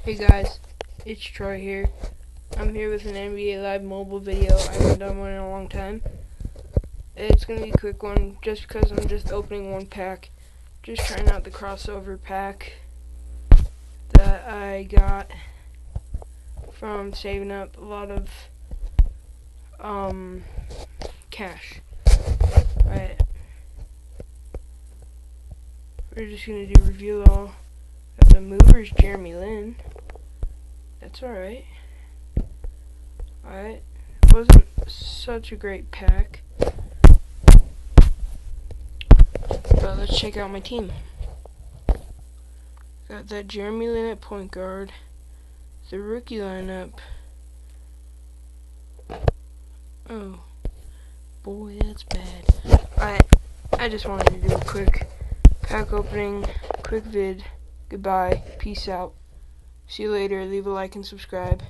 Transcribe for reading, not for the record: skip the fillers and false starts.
Hey guys, it's Troy here. I'm here with an NBA Live mobile video. I haven't done one in a long time. It's going to be a quick one just because I'm just opening one pack. Just trying out the crossover pack that I got from saving up a lot of cash. Alright. We're just going to do reveal all of the movers. Jeremy Lin. That's alright. Alright. Wasn't such a great pack. But let's check out my team. Got that Jeremy Lin at point guard. The rookie lineup. Oh. Boy, that's bad. Alright. I just wanted to do a quick pack opening. Quick vid. Goodbye. Peace out. See you later. Leave a like and subscribe.